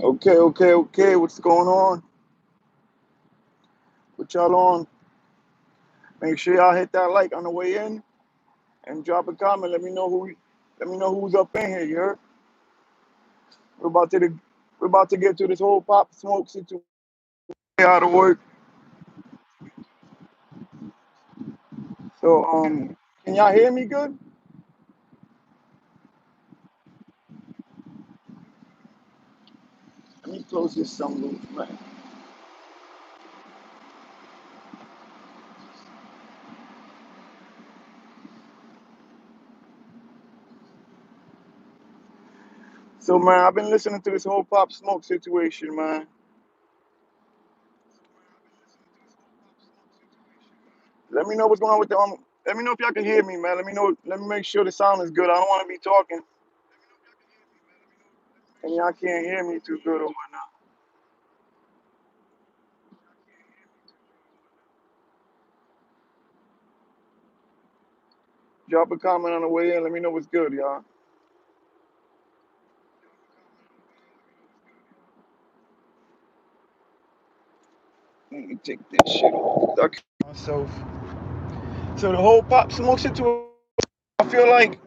Okay. What's going on? What y'all on? Make sure y'all hit that like on the way in and drop a comment. Let me know who's up in here. You heard? We're about to we're about to get to this whole pop smoke situation. Out of work. So can y'all hear me good? Let me close this sunroof, man. So man, I've been listening to this whole pop smoke situation, man. Let me know what's going on with the let me know if y'all can hear me, man. Let me know. Let me make sure the sound is good. I don't want to be talking and y'all can't hear me too good or whatnot. Drop a comment on the way in. Let me know what's good, y'all. Let me take this shit off. Okay. Myself. So the whole pop smoke situation, I feel like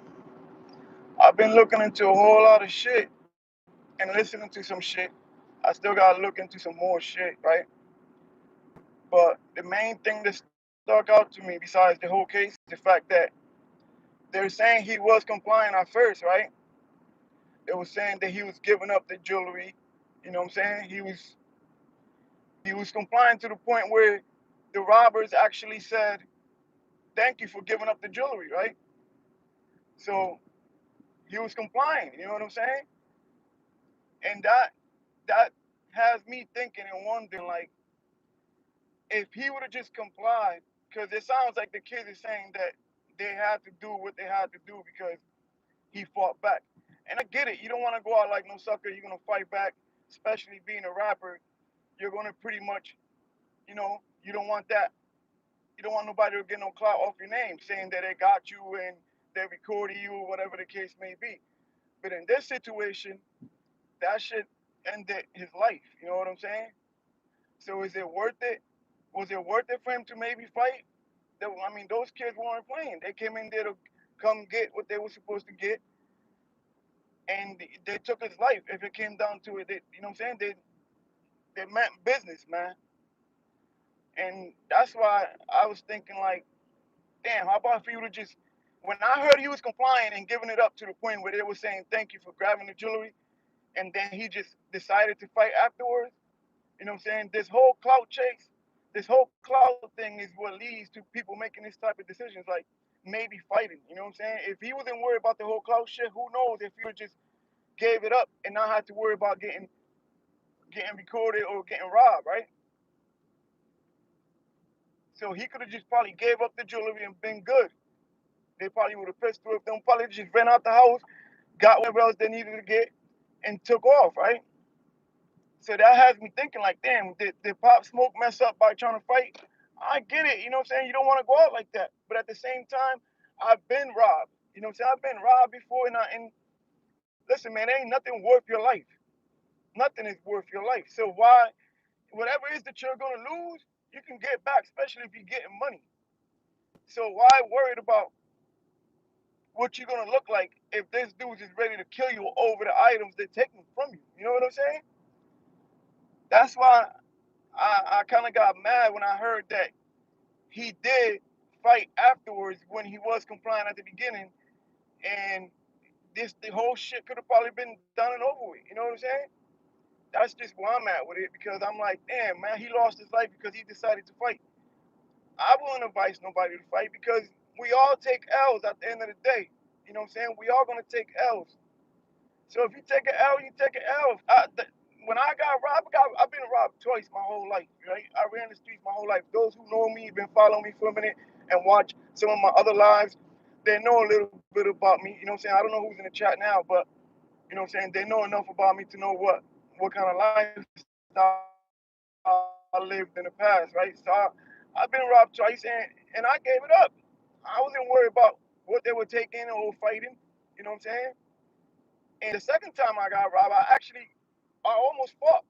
I've been looking into a whole lot of shit and listening to some shit. I still gotta look into some more shit, right? But the main thing that stuck out to me, besides the whole case, is the fact that they're saying he was compliant at first, right? They were saying that he was giving up the jewelry. You know what I'm saying? He was compliant to the point where the robbers actually said, "Thank you for giving up the jewelry," right? So he was complying. You know what I'm saying? And that has me thinking and wondering, like, if he would have just complied, because it sounds like the kid is saying that they had to do what they had to do because he fought back. And I get it. You don't want to go out like no sucker. You're gonna fight back, especially being a rapper. You're gonna pretty much, you don't want that. You don't want nobody to get no clout off your name, saying that they got you and they recorded you or whatever the case may be. But in this situation, that shit ended his life. You know what I'm saying? So is it worth it? Was it worth it for him to maybe fight? I mean, those kids weren't playing. They came in there to come get what they were supposed to get, and they took his life. If it came down to it, you know what I'm saying? They meant business, man. And that's why I was thinking, like, damn, how about for you to just, when I heard he was complying and giving it up to the point where they were saying thank you for grabbing the jewelry, and then he just decided to fight afterwards. You know what I'm saying? This whole clout thing is what leads to people making this type of decisions, like maybe fighting. You know what I'm saying? If he wasn't worried about the whole clout shit, who knows if he would just gave it up and not had to worry about getting recorded or getting robbed, right? So he could have just probably gave up the jewelry and been good. They probably would have pissed through them, probably just ran out the house, got whatever else they needed to get, and took off, right? So that has me thinking, like, damn, did Pop Smoke mess up by trying to fight? I get it, you know what I'm saying? You don't want to go out like that. But at the same time, I've been robbed. You know what I'm saying? I've been robbed before, and listen, man, ain't nothing worth your life. Nothing is worth your life. So why, whatever it is that you're going to lose, you can get back, especially if you're getting money. So why worried about what you're going to look like if this dude is ready to kill you over the items they're taking from you? You know what I'm saying? That's why I kind of got mad when I heard that he did fight afterwards when he was compliant at the beginning, and the whole shit could have probably been done and over with. You know what I'm saying? That's just where I'm at with it, because I'm like, damn, man, he lost his life because he decided to fight. I wouldn't advise nobody to fight because we all take L's at the end of the day. You know what I'm saying? We all gonna take L's. So if you take an L, you take an L. When I got robbed, I've been robbed twice my whole life. Right? I ran the streets my whole life. Those who know me, been following me for a minute, and watch some of my other lives, they know a little bit about me. You know what I'm saying? I don't know who's in the chat now, but you know what I'm saying? They know enough about me to know what kind of lifestyle I lived in the past, right? So I've been robbed twice, and I gave it up. I wasn't worried about what they were taking or fighting. You know what I'm saying? And the second time I got robbed, I actually I almost fought.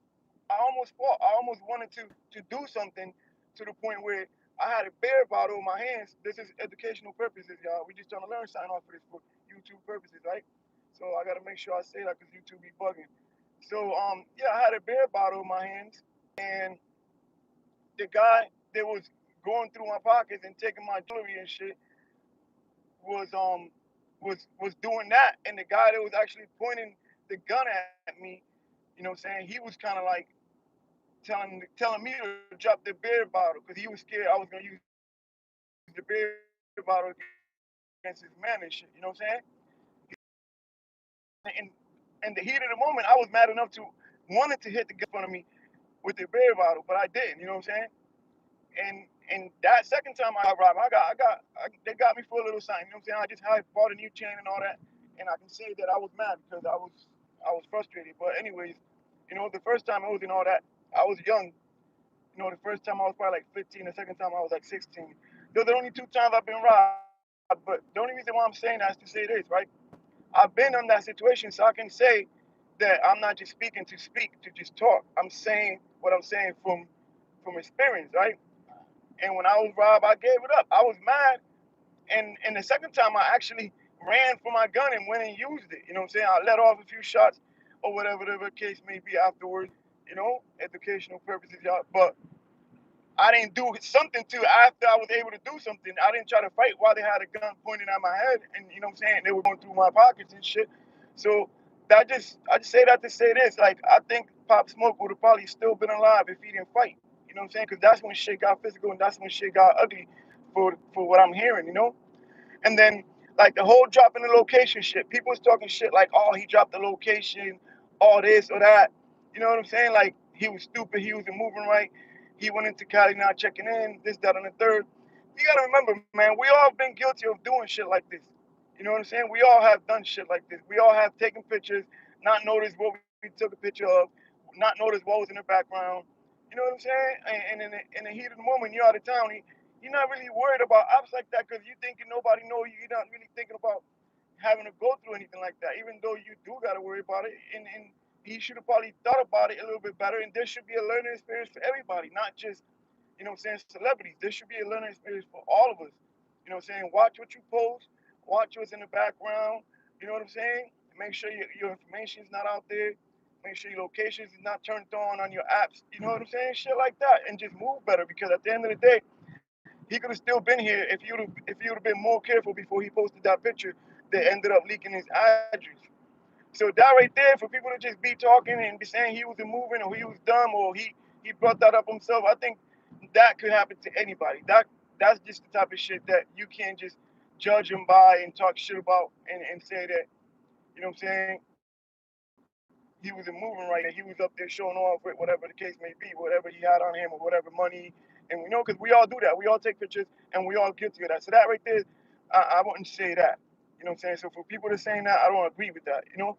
I almost fought. I almost wanted to do something to the point where I had a beer bottle in my hands. This is educational purposes, y'all. We just trying to learn something off of this for YouTube purposes, right? So I gotta make sure I say that because YouTube be bugging. So yeah, I had a beer bottle in my hands, and the guy that was going through my pockets and taking my jewelry and shit was doing that, and the guy that was actually pointing the gun at me, you know, what I'm saying, he was kind of like telling me to drop the beer bottle because he was scared I was gonna use the beer bottle against his man and shit. You know what I'm saying? And in the heat of the moment, I was mad enough to wanted to hit the guy in front of me with the beer bottle, but I didn't. You know what I'm saying? And that second time I got robbed, they got me for a little something. You know what I'm saying? I just had bought a new chain and all that, and I can say that I was mad because I was frustrated. But anyways, you know, the first time it wasn't all that. I was young. You know, the first time I was probably like 15. The second time I was like 16. Those are the only two times I've been robbed. But the only reason why I'm saying that is to say this, right? I've been in that situation, so I can say that I'm not just speaking to speak to just talk. I'm saying what I'm saying from experience, right? And when I was robbed, I gave it up. I was mad, and the second time I actually ran for my gun and went and used it. You know what I'm saying? I let off a few shots or whatever the case may be afterwards. You know, educational purposes, y'all. But I didn't do something to after I was able to do something. I didn't try to fight while they had a gun pointed at my head, and you know what I'm saying? They were going through my pockets and shit. So I just say that to say this. Like I think Pop Smoke would have probably still been alive if he didn't fight. You know what I'm saying? Because that's when shit got physical and that's when shit got ugly for what I'm hearing. You know? And then like the whole dropping the location shit. People was talking shit like, oh, he dropped the location, all this or that. You know what I'm saying? Like he was stupid, he wasn't moving right. He went into Cali not checking in, this, that, and the third. You gotta remember, man, we all been guilty of doing shit like this. You know what I'm saying? We all have done shit like this. We all have taken pictures, not noticed what we took a picture of, not noticed what was in the background. You know what I'm saying? And in the heat of the moment, you're out of town. You're not really worried about ops like that because you thinking nobody know you. You're not really thinking about having to go through anything like that, even though you do got to worry about it. And he should have probably thought about it a little bit better. And there should be a learning experience for everybody, not just, you know what I'm saying, celebrities. There should be a learning experience for all of us. You know what I'm saying? Watch what you post, watch what's in the background. You know what I'm saying? Make sure your information is not out there. Make sure your locations is not turned on your apps. You know what I'm saying? Shit like that, and just move better. Because at the end of the day, he could have still been here if you'd have been more careful before he posted that picture that ended up leaking his address. So that right there, for people to just be talking and be saying he wasn't moving or he was dumb or he brought that up himself, I think that could happen to anybody. That's just the type of shit that you can't just judge him by and talk shit about and say that, you know what I'm saying, he wasn't moving right, that he was up there showing off with whatever the case may be, whatever he had on him or whatever money. And we know because we all do that. We all take pictures and we all guilty of that. So that right there, I wouldn't say that. You know what I'm saying? So for people that saying that, I don't agree with that. You know,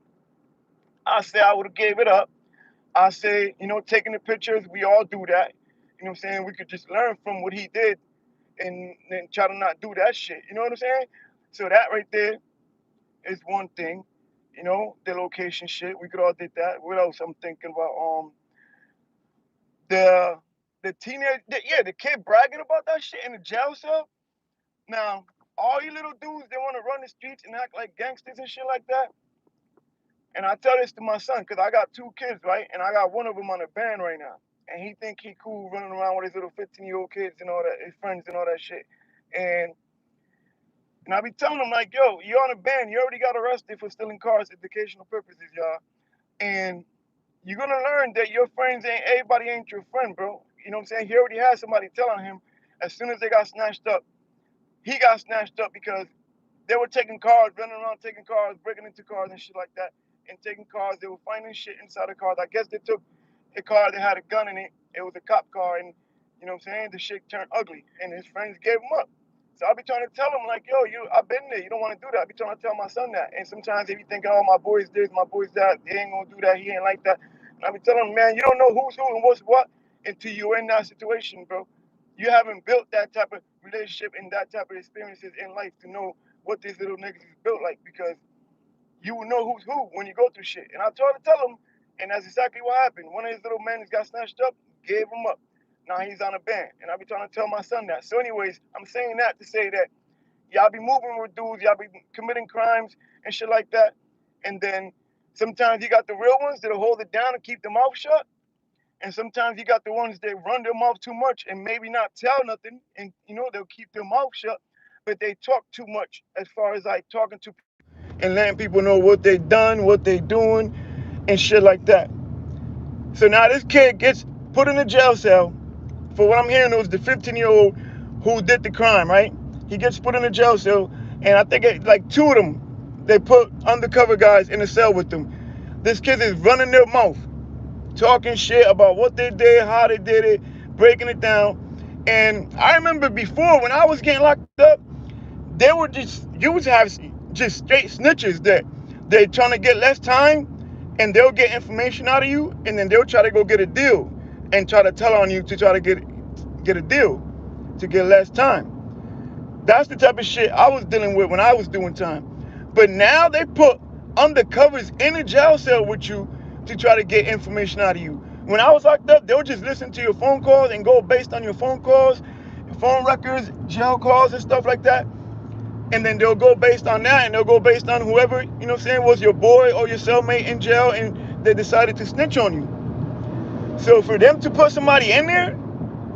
I say I would have gave it up. I say, you know, taking the pictures, we all do that. You know what I'm saying? We could just learn from what he did and then try to not do that shit. You know what I'm saying? So that right there is one thing. You know, the location shit. We could all did that. What else I'm thinking about? The the kid bragging about that shit in the jail cell. Now, all you little dudes that want to run the streets and act like gangsters and shit like that. And I tell this to my son because I got two kids, right? And I got one of them on a band right now. And he think he cool running around with his little 15-year-old kids and all that, his friends and all that shit. And and I be telling him like, yo, you're on a band. You already got arrested for stealing cars, educational purposes, y'all. And you're gonna learn that your friends ain't everybody ain't your friend, bro. You know what I'm saying? He already had somebody telling him as soon as they got snatched up, he got snatched up because they were taking cars, running around taking cars, breaking into cars and shit like that, and taking cars. They were finding shit inside the cars. I guess they took a car that had a gun in it. It was a cop car, and you know what I'm saying? The shit turned ugly, and his friends gave him up. So I be trying to tell him like, yo, I've been there. You don't want to do that. I be trying to tell my son that. And sometimes they be thinking, oh, my boy's this, my boy's that. They ain't gonna do that. He ain't like that. And I be telling him, man, you don't know who's who and what's what until you're in that situation, bro. You haven't built that type of relationship and that type of experiences in life to know what these little niggas is built like because you will know who's who when you go through shit. And I try to tell them, And that's exactly what happened. One of his little men got snatched up, gave him up. Now he's on a ban. And I be trying to tell my son that. So anyways, I'm saying that to say that y'all be moving with dudes, y'all be committing crimes and shit like that. And then sometimes you got the real ones that'll hold it down and keep their mouth shut. And sometimes you got the ones that run their mouth too much and maybe not tell nothing. And, they'll keep their mouth shut, but they talk too much as far as like talking to and letting people know what they done, what they doing, and shit like that. So now this kid gets put in a jail cell. For what I'm hearing, it was the 15-year-old who did the crime, right? He gets put in a jail cell, and I think like two of them, they put undercover guys in a cell with them. This kid is running their mouth, talking shit about what they did, how they did it, breaking it down. And I remember before when I was getting locked up, they were you would have just straight snitches that they're trying to get less time, and they'll get information out of you, and then they'll try to go get a deal and try to tell on you to try to get a deal to get less time. That's the type of shit I was dealing with when I was doing time. But now they put undercovers in a jail cell with you to try to get information out of you. When I was locked up, they'll just listen to your phone calls and go based on your phone calls, phone records, jail calls and stuff like that. And then they'll go based on that, and they'll go based on whoever, was your boy or your cellmate in jail, and they decided to snitch on you. So for them to put somebody in there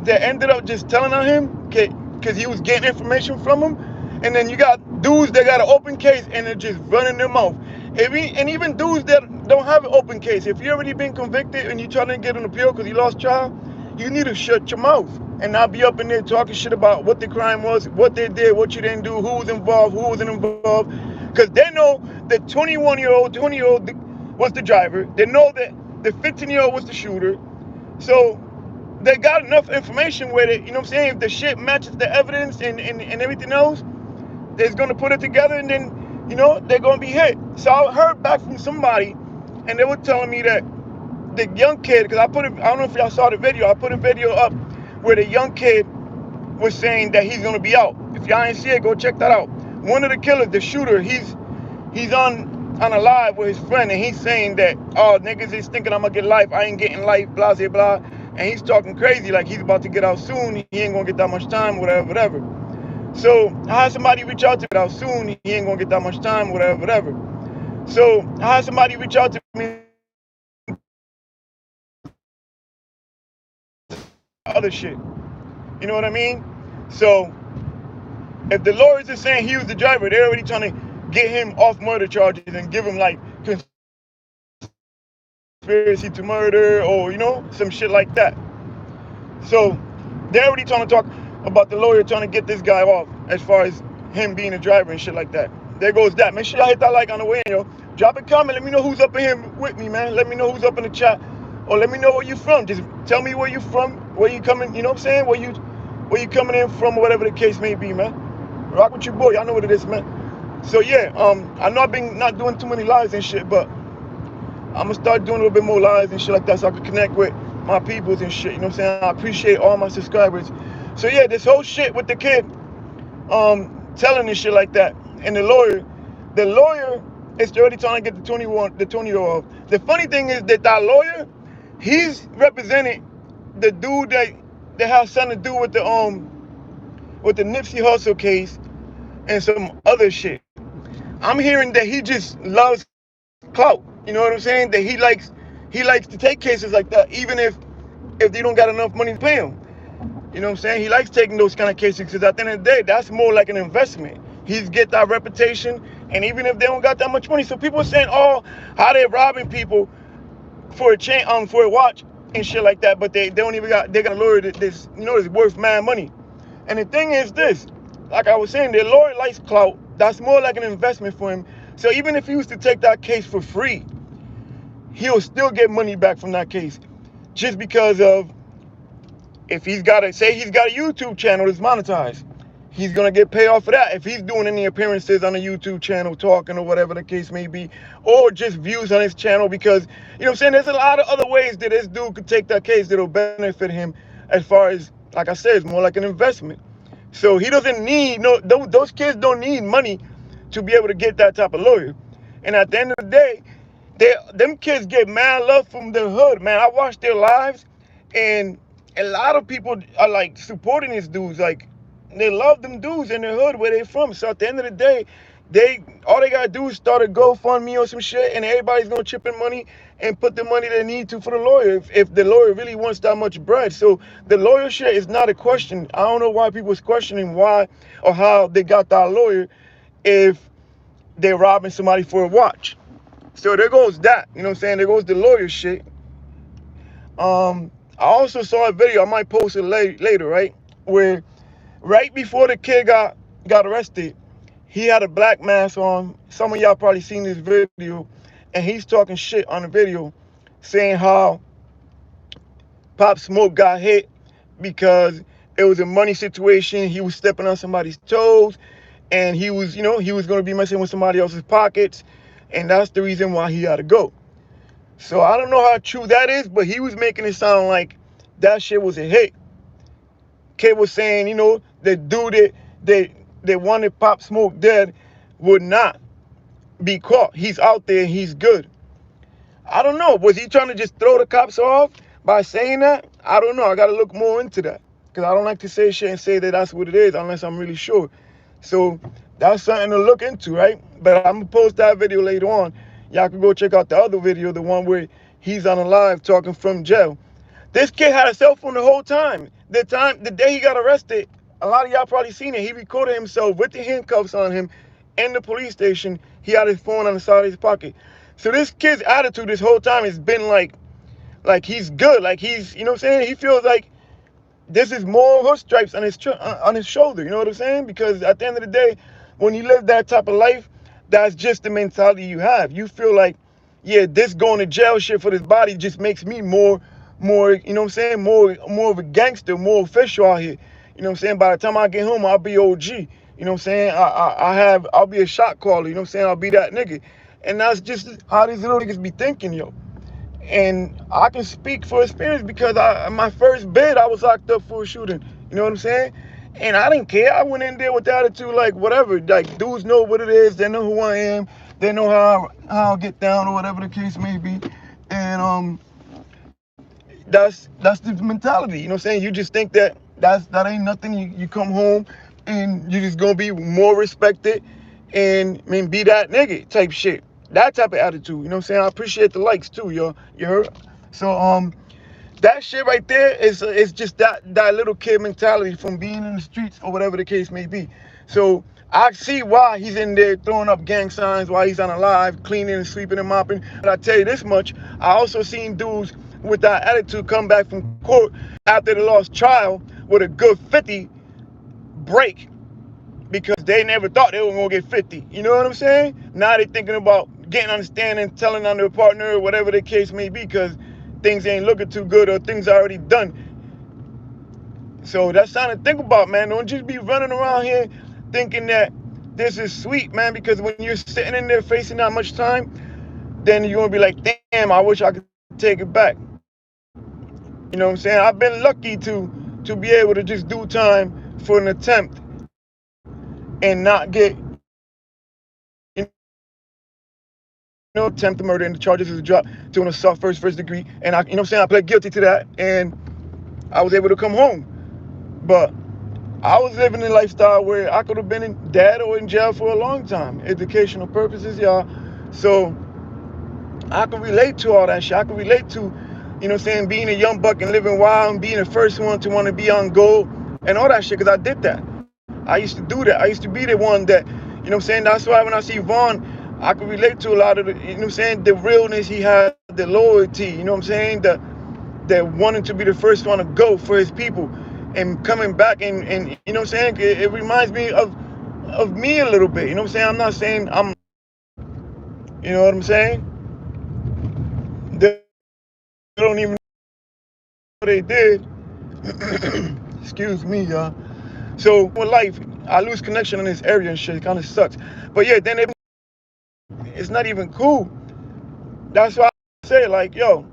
that ended up just telling on him because he was getting information from him, and then you got dudes that got an open case and they're just running their mouth. And even dudes that don't have an open case, if you already been convicted and you're trying to get an appeal because you lost trial, you need to shut your mouth and not be up in there talking shit about what the crime was, what they did, what you didn't do, who was involved, who wasn't involved. Because they know the 21-year-old, 20-year-old was the driver. They know that the 15-year-old was the shooter. So they got enough information with it, if the shit matches the evidence and everything else, they're going to put it together, and then, they're going to be hit. So I heard back from somebody, and they were telling me that the young kid, because I don't know if y'all saw the video, I put a video up where the young kid was saying that he's going to be out. If y'all ain't see it, go check that out. One of the killers, the shooter, he's on a live with his friend, and he's saying that, oh, niggas is thinking I'm going to get life, I ain't getting life, blah, blah, blah. And he's talking crazy like he's about to get out soon, he ain't going to get that much time, whatever. So I had somebody reach out to me out soon, he ain't going to get that much time, whatever. So I had somebody reach out to me, other shit. You know what I mean? So if the lawyers are saying he was the driver, they're already trying to get him off murder charges and give him like conspiracy to murder or, some shit like that. So they're already trying to talk about the lawyer trying to get this guy off as far as him being a driver and shit like that. There goes that. Make sure y'all hit that like on the way, yo. Drop a comment. Let me know who's up in here with me, man. Let me know who's up in the chat. Or let me know where you from. Just tell me where you from, where you coming, you know what I'm saying? Where you coming in from, or whatever the case may be, man. Rock with your boy. Y'all know what it is, man. So yeah, I know I've been not doing too many lives and shit, but I'm gonna start doing a little bit more lives and shit like that so I can connect with my peoples and shit, you know what I'm saying? I appreciate all my subscribers. So yeah, this whole shit with the kid telling this shit like that, and the lawyer is already trying to get the 20-year-old off. The funny thing is that lawyer, he's representing the dude that has something to do with the Nipsey Hussle case and some other shit. I'm hearing that he just loves clout. You know what I'm saying? That he likes to take cases like that, even if they don't got enough money to pay him. You know what I'm saying? He likes taking those kind of cases because at the end of the day, that's more like an investment. He's get that reputation, and even if they don't got that much money, so people are saying, oh, how they robbing people for a chain, for a watch and shit like that, but they don't even got, they got a lawyer that's is worth mad money. And the thing is this, like I was saying, the lawyer likes clout. That's more like an investment for him. So even if he was to take that case for free, he'll still get money back from that case, just because of, if he's got a YouTube channel that's monetized, he's gonna get paid off for that. If he's doing any appearances on a YouTube channel, talking or whatever the case may be, or just views on his channel, because, you know what I'm saying, there's a lot of other ways that this dude could take that case that'll benefit him, as far as, like I said, it's more like an investment. So he doesn't need, those kids don't need money to be able to get that type of lawyer. And at the end of the day, them kids get mad love from the hood, man. I watch their lives, and a lot of people are like supporting these dudes. Like they love them dudes in the hood where they from. So at the end of the day, they all they gotta do is start a GoFundMe or some shit, and everybody's gonna chip in money and put the money they need to for the lawyer if the lawyer really wants that much bread. So the lawyer shit is not a question. I don't know why people's questioning why or how they got that lawyer if they're robbing somebody for a watch. So there goes that. You know what I'm saying? There goes the lawyer shit. I also saw a video. I might post it later, right? Where right before the kid got arrested, he had a black mask on. Some of y'all probably seen this video, and he's talking shit on the video, saying how Pop Smoke got hit because it was a money situation. He was stepping on somebody's toes, and he was, he was going to be messing with somebody else's pockets, and that's the reason why he had to go. So I don't know how true that is, but he was making it sound like that shit was a hit. Kid was saying, the dude that wanted Pop Smoke dead would not be caught. He's out there and he's good. I don't know. Was he trying to just throw the cops off by saying that? I don't know. I got to look more into that because I don't like to say shit and say that that's what it is unless I'm really sure. So that's something to look into, right? But I'm going to post that video later on. Y'all can go check out the other video, the one where he's on a live talking from jail. This kid had a cell phone the whole time. The day he got arrested, a lot of y'all probably seen it. He recorded himself with the handcuffs on him in the police station. He had his phone on the side of his pocket. So this kid's attitude this whole time has been like he's good. Like he's, you know what I'm saying? He feels like this is more hood stripes on his shoulder. You know what I'm saying? Because at the end of the day, when you live that type of life, that's just the mentality you have. You feel like, yeah, this going to jail shit for this body just makes me more, you know what I'm saying? More of a gangster, more official out here. You know what I'm saying? By the time I get home, I'll be OG. You know what I'm saying? I'll be a shot caller. You know what I'm saying? I'll be that nigga. And that's just how these little niggas be thinking, yo. And I can speak for experience because my first bid, I was locked up for a shooting. You know what I'm saying? And I didn't care. I went in there with the attitude like whatever. Like dudes know what it is. They know who I am. They know how I'll get down or whatever the case may be. And that's the mentality. You know what I'm saying? You just think that ain't nothing. You come home and you just gonna be more respected and be that nigga type shit. That type of attitude. You know what I'm saying? I appreciate the likes too, yo. You heard? So that shit right there is just that little kid mentality from being in the streets or whatever the case may be. So I see why he's in there throwing up gang signs, why he's on a live, cleaning and sweeping and mopping. But I tell you this much, I also seen dudes with that attitude come back from court after the lost trial with a good 50 break because they never thought they were going to get 50. You know what I'm saying? Now they thinking about getting understanding, telling on their partner, whatever the case may be, because things ain't looking too good or things are already done. So that's something to think about, man. Don't just be running around here thinking that this is sweet, man, because when you're sitting in there facing that much time, then you're going to be like, damn, I wish I could take it back. You know what I'm saying? I've been lucky to be able to just do time for an attempt and not get, attempted murder, and the charges is dropped to an assault first degree. And I, you know what I'm saying? I pled guilty to that, and I was able to come home. But I was living a lifestyle where I could have been dead or in jail for a long time, educational purposes, y'all. So I can relate to all that shit. I can relate to, you know what I'm saying, being a young buck and living wild and being the first one to want to be on gold and all that shit, because I did that. I used to do that. I used to be the one that, you know what I'm saying, that's why when I see Vaughn, I can relate to a lot of the, you know what I'm saying, the realness he had, the loyalty, you know what I'm saying, the wanting to be the first one to go for his people and coming back and you know what I'm saying, it reminds me of me a little bit, you know what I'm saying. I'm not saying I'm, you know what I'm saying, they don't even know what they did. Excuse me, y'all. So with life, I lose connection in this area and shit. It kind of sucks. But yeah, then it's not even cool. That's why I say, like, yo,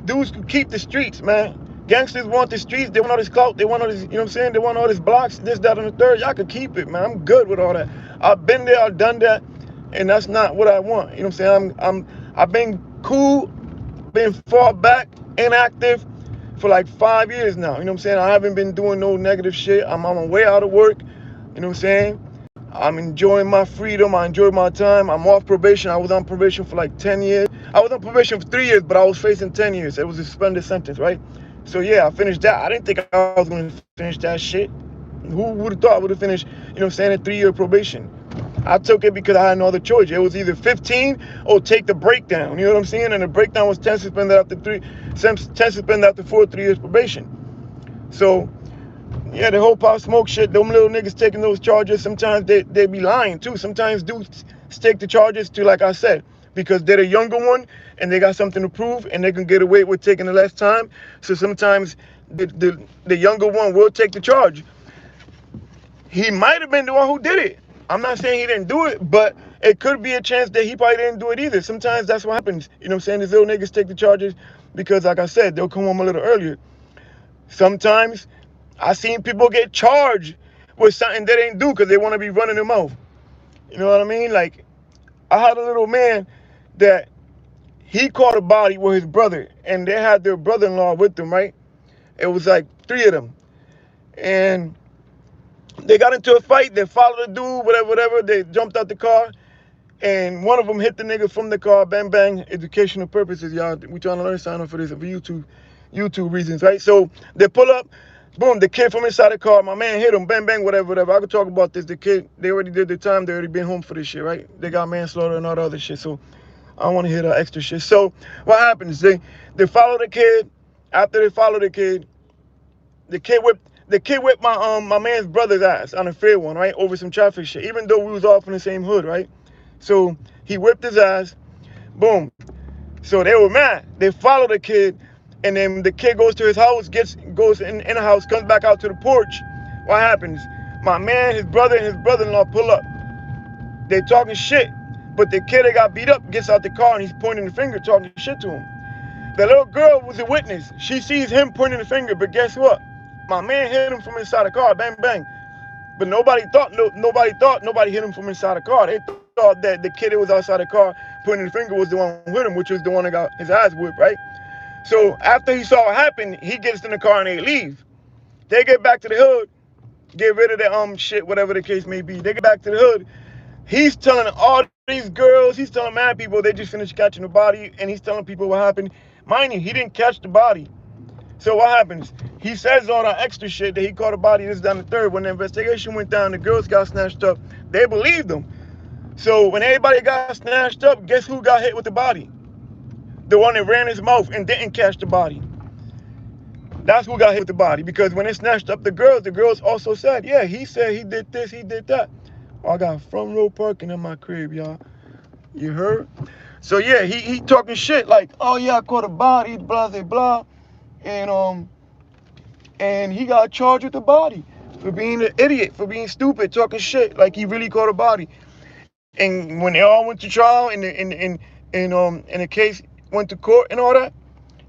dudes can keep the streets, man. Gangsters want the streets. They want all this clout. They want all this, you know what I'm saying? They want all this blocks, this, that, and the third. Y'all can keep it, man. I'm good with all that. I've been there. I've done that. And that's not what I want. You know what I'm saying? I've been cool, been far back, inactive for like 5 years now. You know what I'm saying? I haven't been doing no negative shit. I'm on my way out of work. You know what I'm saying? I'm enjoying my freedom. I enjoy my time. I'm off probation. I was on probation for like 10 years. I was on probation for 3 years, but I was facing 10 years. It was a suspended sentence, right? So yeah, I finished that. I didn't think I was going to finish that shit. Who would have thought I would have finished, you know what I'm saying, a 3-year probation? I took it because I had no other choice. It was either 15 or take the breakdown. You know what I'm saying? And the breakdown was 10 suspended after 10 suspended after 3 years probation. So yeah, the whole pop smoke shit, them little niggas taking those charges, sometimes they be lying too. Sometimes dudes stick the charges to, like I said, because they're the younger one and they got something to prove and they can get away with taking the less time. So sometimes the younger one will take the charge. He might have been the one who did it. I'm not saying he didn't do it, but it could be a chance that he probably didn't do it either. Sometimes that's what happens. You know what I'm saying? These little niggas take the charges because, like I said, they'll come home a little earlier. Sometimes I seen people get charged with something they didn't do because they want to be running their mouth. You know what I mean? Like, I had a little man that he caught a body with his brother, and they had their brother-in-law with them, right? It was like 3 of them. And they got into a fight. They followed the dude, whatever, whatever. They jumped out the car, and one of them hit the nigga from the car. Bang, bang. Educational purposes, y'all. We trying to learn sign up for this for YouTube reasons, right? So they pull up. Boom, the kid from inside the car, my man hit him, bang, bang, whatever, whatever. I could talk about this. The kid, they already did their time. They already been home for this shit, right? They got manslaughter and all the other shit. So I don't want to hear the extra shit. So what happens? They follow the kid. After they follow the kid whipped my man's brother's ass on a fair one, right? Over some traffic shit. Even though we was all from the same hood, right? So he whipped his ass. Boom. So they were mad. They followed the kid, and then the kid goes to his house, goes in the house, comes back out to the porch. What happens? My man, his brother, and his brother-in-law pull up. They talking shit, but the kid that got beat up gets out the car and he's pointing the finger, talking shit to him. The little girl was a witness. She sees him pointing the finger, but guess what? My man hit him from inside the car, bang bang. But nobody hit him from inside the car. They thought that the kid that was outside the car pointing the finger was the one who hit him, which was the one that got his ass whipped, right? So after he saw what happened, he gets in the car and they leave. They get back to the hood, get rid of the shit, whatever the case may be. They get back to the hood. He's telling all these girls, he's telling mad people they just finished catching the body, and he's telling people what happened. Mind you, he didn't catch the body. So what happens? He says all that extra shit that he caught a body, this, down the third. When the investigation went down, the girls got snatched up. They believed him. So when everybody got snatched up, guess who got hit with the body? The one that ran his mouth and didn't catch the body. That's who got hit with the body. Because when they snatched up the girls also said, yeah, he said he did this, he did that. Oh, I got front row parking in my crib, y'all. You heard? So yeah, he talking shit like, oh yeah, I caught a body, blah blah blah, and he got charged with the body for being an idiot, for being stupid, talking shit like he really caught a body. And when they all went to trial and the case went to court and all that,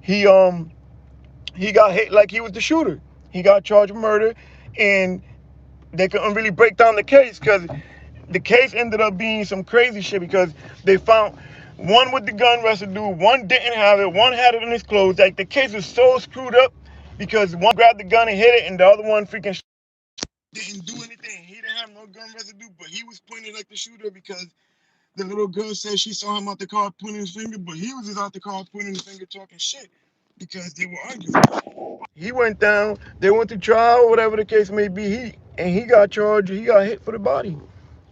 he got hit like he was the shooter. He got charged with murder, and they couldn't really break down the case because the case ended up being some crazy shit because they found one with the gun residue, one didn't have it, one had it in his clothes. Like the case was so screwed up because one grabbed the gun and hit it, and the other one freaking didn't do anything. He didn't have no gun residue, but he was pointing like the shooter because the little girl said she saw him out the car pointing his finger, but he was just out the car pointing his finger, talking shit because they were arguing. He went down. They went to trial, whatever the case may be. He got charged. He got hit for the body.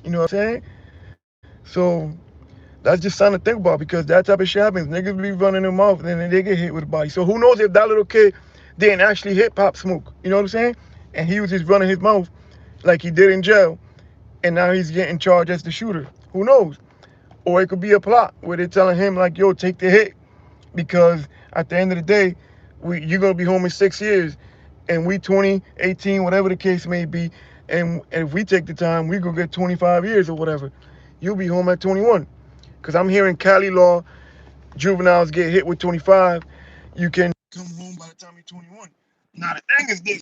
You know what I'm saying? So that's just something to think about because that type of shit happens. Niggas be running their mouth and then they get hit with a body. So who knows if that little kid didn't actually hit Pop Smoke? You know what I'm saying? And he was just running his mouth like he did in jail, and now he's getting charged as the shooter. Who knows? Or it could be a plot where they're telling him like, yo, take the hit because at the end of the day, you're gonna be home in 6 years, and we 20, 18, whatever the case may be, and if we take the time, we gonna get 25 years or whatever. You'll be home at 21. Because I'm hearing Cali law, juveniles get hit with 25. You can come home by the time you're 21. Now the thing is this.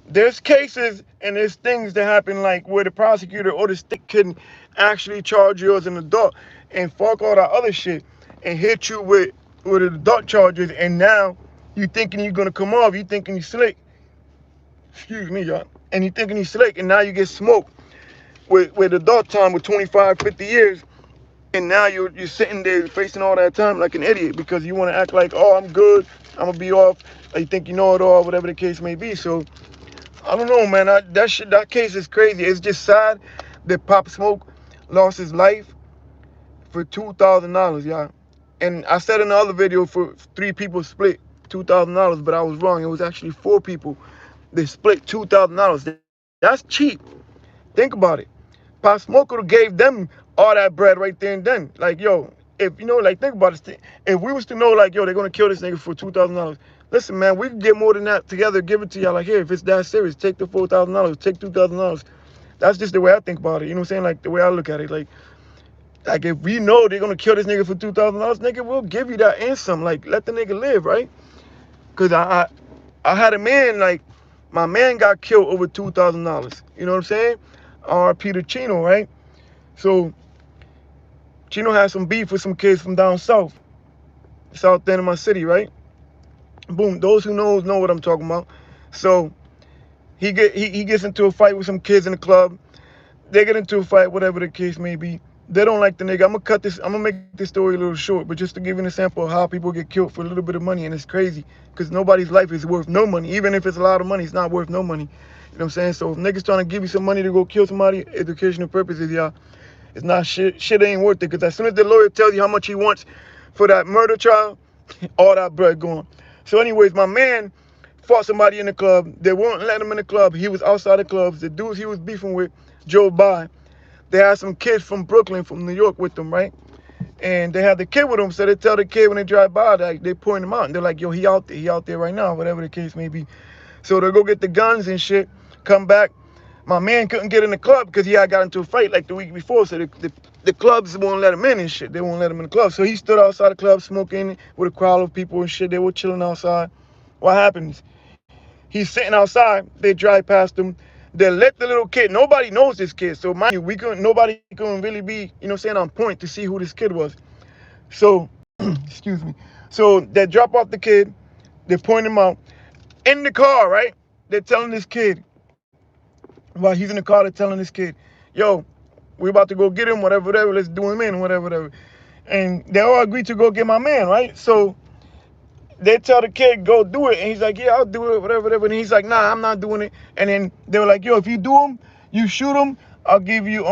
There's cases and there's things that happen like where the prosecutor or the state can actually charge you as an adult and fuck all that other shit. and hit you with the dark charges, and now you thinking you're gonna come off, you thinking you slick, excuse me, y'all, and you thinking you slick, and now you get smoked with the dark time with 25, 50 years, and now you're sitting there facing all that time like an idiot because you want to act like, oh, I'm good, I'm gonna be off, or you think you know it all, whatever the case may be. So I don't know, man. That case is crazy. It's just sad that Pop Smoke lost his life for $2,000, y'all. And I said in the other video for 3 people split $2,000, but I was wrong. It was actually 4 people that split $2,000. That's cheap. Think about it. Pop Smoke would have gave them all that bread right there and then. Like, yo, if you know, like, think about it. If we was to know, like, yo, they're gonna kill this nigga for $2,000. Listen, man, we can get more than that together, give it to y'all. Like, here, if it's that serious, take the $4,000, take $2,000. That's just the way I think about it. You know what I'm saying? Like, the way I look at it. Like if we know they're gonna kill this nigga for $2,000, nigga, we'll give you that and some. Like, let the nigga live, right? Cause I had a man, like, my man got killed over $2,000. You know what I'm saying? R.P. to Chino, right? So Chino had some beef with some kids from down south end of my city, right? Boom. Those who know what I'm talking about. So he gets into a fight with some kids in the club. They get into a fight, whatever the case may be. They don't like the nigga. I'm gonna make this story a little short, but just to give you an example of how people get killed for a little bit of money, and it's crazy because nobody's life is worth no money. Even if it's a lot of money, it's not worth no money. You know what I'm saying? So if niggas trying to give you some money to go kill somebody, educational purposes, y'all, it's not shit. Shit ain't worth it, because as soon as the lawyer tells you how much he wants for that murder trial, all that bread gone. So anyways, my man fought somebody in the club. They won't let him in the club. He was outside the clubs. The dudes he was beefing with drove by. They had some kids from Brooklyn, from New York with them, right? And they had the kid with them, so they tell the kid when they drive by, like, they point him out, and they're like, yo, he out there right now, whatever the case may be. So they go get the guns and shit, come back. My man couldn't get in the club because he had got into a fight like the week before, so the clubs won't let him in and shit. They won't let him in the club. So he stood outside the club smoking with a crowd of people and shit. They were chilling outside. What happens? He's sitting outside. They drive past him. They let the little kid. Nobody knows this kid. So mind you, nobody couldn't really be, you know what I'm saying, on point to see who this kid was. So, excuse me. So they drop off the kid. They point him out. In the car, right? They're telling this kid, while he's in the car, they're telling this kid, yo, we about to go get him, whatever, let's do him in, whatever. And they all agree to go get my man, right? So they tell the kid, go do it. And he's like, yeah, I'll do it, whatever. And he's like, nah, I'm not doing it. And then they were like, yo, if you do him, you shoot him, I'll give you,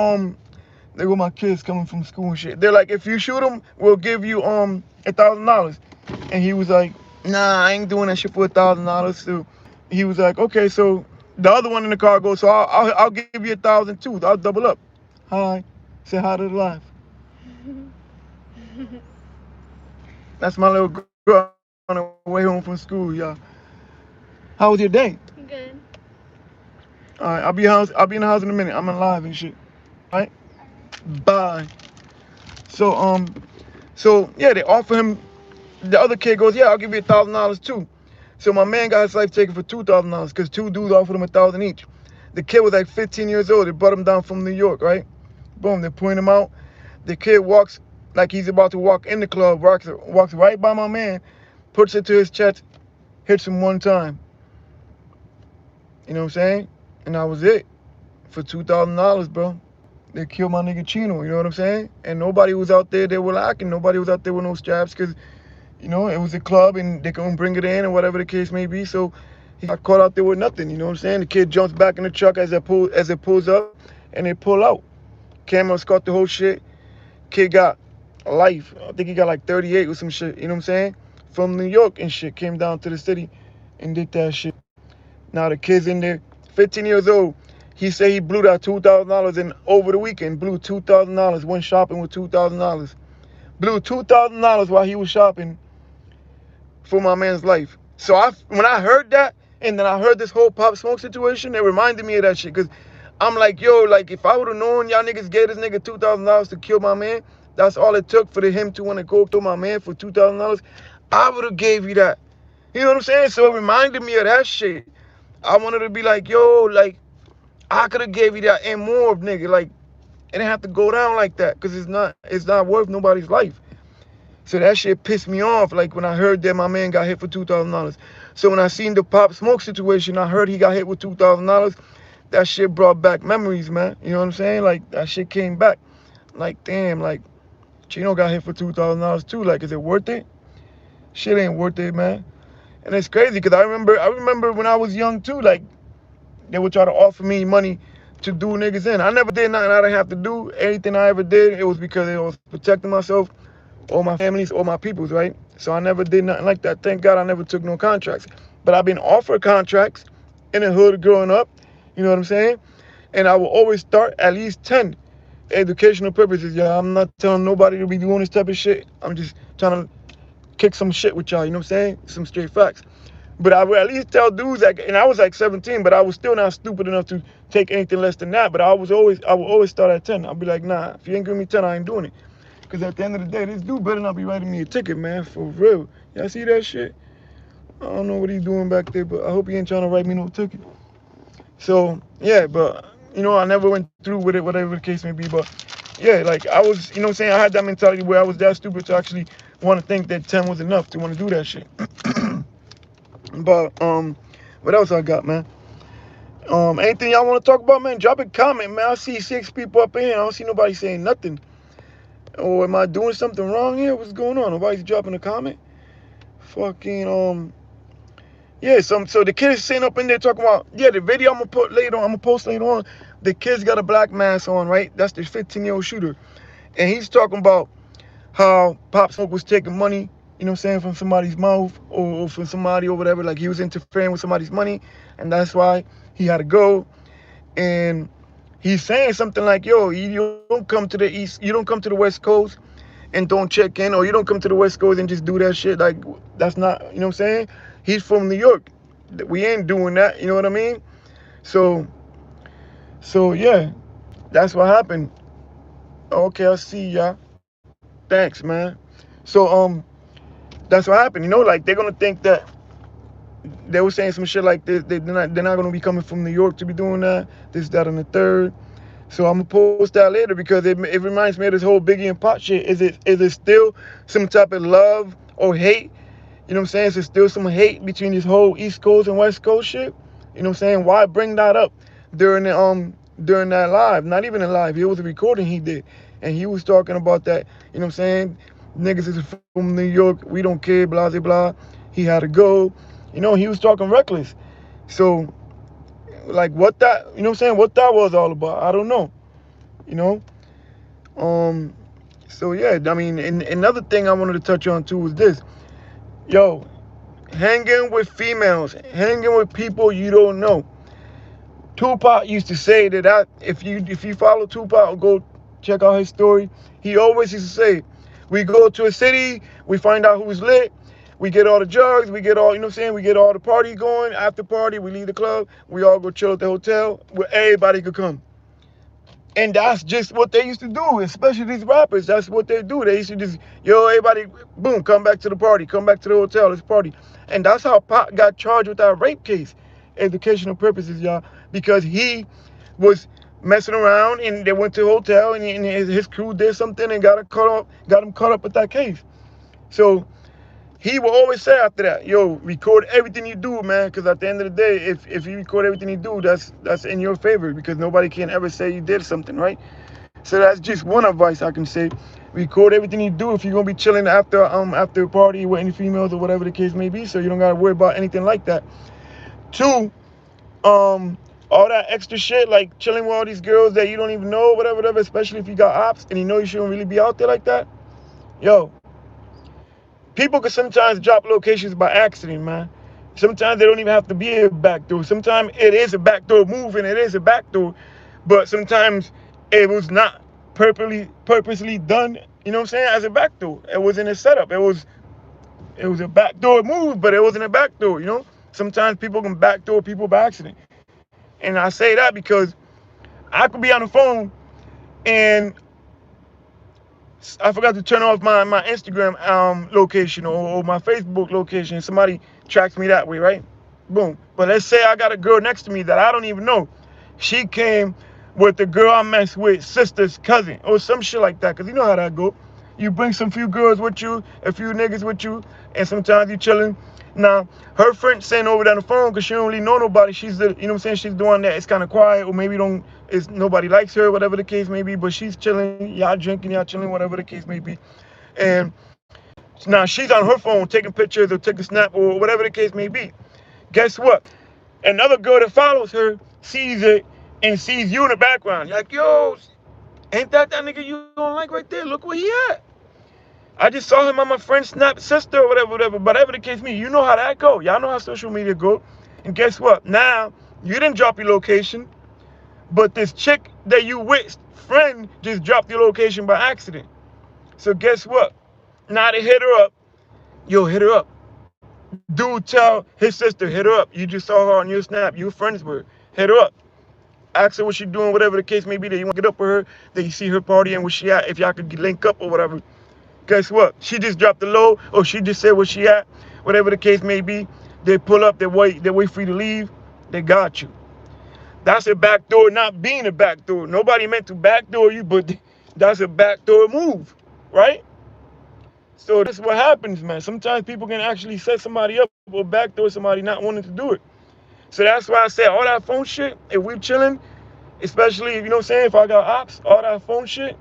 there go my kids coming from school and shit. They're like, if you shoot him, we'll give you, $1,000. And he was like, nah, I ain't doing that shit for $1,000. So he was like, okay. So the other one in the car goes, so I'll give you 1,000 too. I'll double up. Hi. Say hi to the live. That's my little girl on the way home from school, y'all. How was your day? Good. All right, I'll be in the house in a minute. I'm in live and shit. All right. Bye. So yeah, they offer him. The other kid goes, yeah, I'll give you $1,000 too. So my man got his life taken for $2,000 because 2 dudes offered him 1,000 each. The kid was like 15 years old. They brought him down from New York, right? Boom, they point him out. The kid walks like he's about to walk in the club, walks right by my man, puts it to his chest, hits him one time. You know what I'm saying? And that was it. For $2,000, bro. They killed my nigga Chino, you know what I'm saying? And nobody was out there, they were lacking. Nobody was out there with no straps because, you know, it was a club and they couldn't bring it in or whatever the case may be. So he got caught out there with nothing, you know what I'm saying? The kid jumps back in the truck as it pulls up and they pull out. Cameras caught the whole shit. Kid got life. I think he got like 38 or some shit, you know what I'm saying? From New York and shit, came down to the city and did that shit. Now the kid's in there, 15 years old. He said he blew that $2,000 and over the weekend, blew $2,000, went shopping with $2,000. Blew $2,000 while he was shopping for my man's life. So when I heard that, and then I heard this whole Pop Smoke situation, it reminded me of that shit. Because I'm like, yo, like, if I would have known y'all niggas gave this nigga $2,000 to kill my man, that's all it took for him to want to go kill my man for $2,000, I would have gave you that. You know what I'm saying? So it reminded me of that shit. I wanted to be like, yo, like, I could have gave you that and more, nigga. Like, it didn't have to go down like that because it's not worth nobody's life. So that shit pissed me off. Like when I heard that my man got hit for $2,000. So when I seen the Pop Smoke situation, I heard he got hit with $2,000. That shit brought back memories, man. You know what I'm saying? Like that shit came back. Like damn, like Chino got hit for $2,000 too. Like is it worth it? Shit ain't worth it, man. And it's crazy because I remember when I was young too. Like they would try to offer me money to do niggas in. I never did nothing I didn't have to do. Anything I ever did, it was because I was protecting myself, all my families, all my peoples, right? So I never did nothing like that. Thank God I never took no contracts. But I've been offered contracts in the hood growing up. You know what I'm saying? And I will always start at least 10 educational purposes. Yeah, I'm not telling nobody to be doing this type of shit. I'm just trying to kick some shit with y'all. You know what I'm saying? Some straight facts. But I would at least tell dudes like, and I was like 17, but I was still not stupid enough to take anything less than that. But I would always start at 10. I'll be like, nah, if you ain't giving me 10, I ain't doing it. Cause at the end of the day, this dude better not be writing me a ticket, man, for real. Y'all see that shit? I don't know what he's doing back there, but I hope he ain't trying to write me no ticket. So yeah, but I never went through with it, whatever the case may be. But yeah, like I was, what I'm saying, I had that mentality where I was that stupid to actually want to think that 10 was enough to want to do that shit. But what else I got, man? Anything y'all want to talk about, man? Drop a comment, man. I see 6 people up in here. I don't see nobody saying nothing. Or am I doing something wrong here? What's going on? Nobody's dropping a comment. Fucking yeah. So the kids sitting up in there talking about the video I'm gonna put later on. I'm gonna post later on. The kid's got a black mask on, right? That's the 15-year-old shooter, and he's talking about how Pop Smoke was taking money, from somebody's mouth or from somebody or whatever. Like he was interfering with somebody's money, and that's why he had to go. And he's saying something like, yo, you don't come to the East, you don't come to the West Coast and don't check in, or you don't come to the West Coast and just do that shit. Like, that's not, you know what I'm saying? He's from New York. We ain't doing that, you know what I mean? So yeah, that's what happened. Okay, I see y'all. Thanks, man. So, that's what happened, like they're gonna think that they were saying some shit like this. They're not gonna be coming from New York to be doing that, this, that, and the third. So I'm gonna post that later because it reminds me of this whole Biggie and Pop shit. Is it still some type of love or hate? You know what I'm saying? Is there still some hate between this whole East Coast and West Coast shit? You know what I'm saying? Why bring that up during that live? Not even a live. It was a recording he did, and he was talking about that. You know what I'm saying? Niggas is from New York. We don't care. Blah blah blah. He had to go. He was talking reckless. So like what that, what I'm saying? What that was all about? I don't know. You know. Um. So yeah, I mean, and another thing I wanted to touch on too was this. Yo, hanging with females, hanging with people you don't know. Tupac used to say that if you follow Tupac or go check out his story, he always used to say, we go to a city, we find out who's lit, we get all the drugs, we get all, you know what I'm saying, we get all the party going, after party, we leave the club, we all go chill at the hotel where everybody could come. And that's just what they used to do, especially these rappers. That's what they do. They used to just, yo, everybody, boom, come back to the party, come back to the hotel, let's party. And that's how Pac got charged with that rape case, educational purposes, y'all, because he was messing around and they went to a hotel and his crew did something and got him caught up with that case. So he will always say after that, yo, record everything you do, man, because at the end of the day, if you record everything you do, that's in your favor, because nobody can ever say you did something, right? So that's just one advice I can say. Record everything you do if you're gonna be chilling after a party with any females or whatever the case may be, so you don't gotta worry about anything like that. 2, all that extra shit like chilling with all these girls that you don't even know, whatever, especially if you got ops and you know you shouldn't really be out there like that. Yo, people can sometimes drop locations by accident, man. Sometimes they don't even have to be a backdoor. Sometimes it is a backdoor move and it is a backdoor, but sometimes it was not purposely done, you know what I'm saying, as a backdoor. It wasn't a setup. It was a backdoor move, but it wasn't a backdoor, you know? Sometimes people can backdoor people by accident. And I say that because I could be on the phone and I forgot to turn off my Instagram location or my Facebook location. Somebody tracks me that way, right? Boom. But let's say I got a girl next to me that I don't even know. She came with the girl I messed with, sister's cousin, or some shit like that. Because you know how that go. You bring some few girls with you, a few niggas with you, and sometimes you chilling. Now, her friend saying over down the phone because she don't really know nobody. She's the, you know what I'm saying? She's doing that. It's kind of quiet, or maybe don't. It's nobody likes her, whatever the case may be. But she's chilling, y'all drinking, y'all chilling, whatever the case may be. And now she's on her phone taking pictures or taking a snap or whatever the case may be. Guess what? Another girl that follows her sees it and sees you in the background. Like, yo, ain't that nigga you don't like right there? Look where he at. I just saw him on my friend's snap sister or whatever the case may be. You know how that go. Y'all know how social media go. And guess what? Now, you didn't drop your location, but this chick that you with, friend, just dropped your location by accident. So guess what? Now they hit her up. Yo, hit her up. Dude tell his sister, hit her up. You just saw her on your snap. You friends with her. Hit her up. Ask her what she doing, whatever the case may be. That you want to get up with her. That you see her partying, where she at. If y'all could link up or whatever. Guess what? She just dropped the low, or she just said where she at. Whatever the case may be. They pull up. They wait for you to leave. They got you. That's a backdoor not being a backdoor. Nobody meant to backdoor you, but that's a backdoor move, right? So this is what happens, man. Sometimes people can actually set somebody up or backdoor somebody not wanting to do it. So that's why I said all that phone shit, if we chilling, especially if you know what I'm saying, if I got ops, all that phone shit,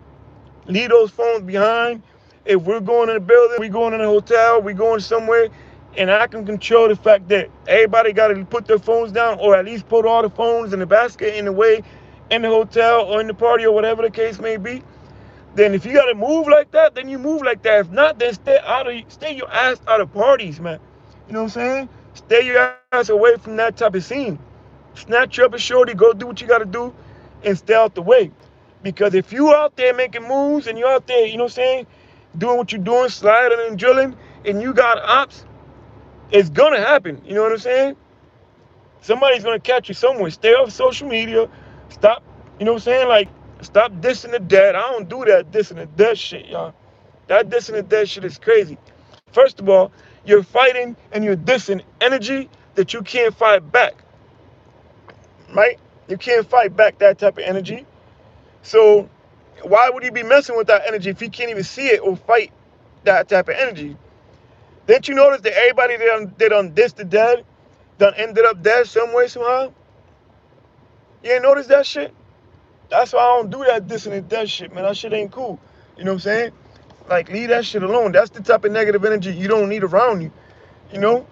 leave those phones behind. If we're going in a building, we going in a hotel, we going somewhere, and I can control the fact that everybody got to put their phones down, or at least put all the phones in the basket in the way in the hotel or in the party or whatever the case may be. Then if you gotta move like that, then you move like that. If not, then stay your ass out of parties, man. You know what I'm saying? Stay your ass away from that type of scene. Snatch you up a shorty, go do what you gotta do, and stay out the way. Because if you out there making moves and you out there, you know what I'm saying, doing what you're doing, sliding and drilling, and you got ops, it's gonna happen. You know what I'm saying? Somebody's gonna catch you somewhere. Stay off social media. Stop, you know what I'm saying? Like, stop dissing the dead. I don't do that dissing the dead shit, y'all. That dissing the dead shit is crazy. First of all, you're fighting and you're dissing energy that you can't fight back, right? You can't fight back that type of energy. So why would you be messing with that energy if you can't even see it or fight that type of energy? Didn't you notice that everybody that done dissed the dead done ended up dead some way, somehow? You ain't notice that shit? That's why I don't do that dissing and that shit, man. That shit ain't cool. You know what I'm saying? Like, leave that shit alone. That's the type of negative energy you don't need around you. You know?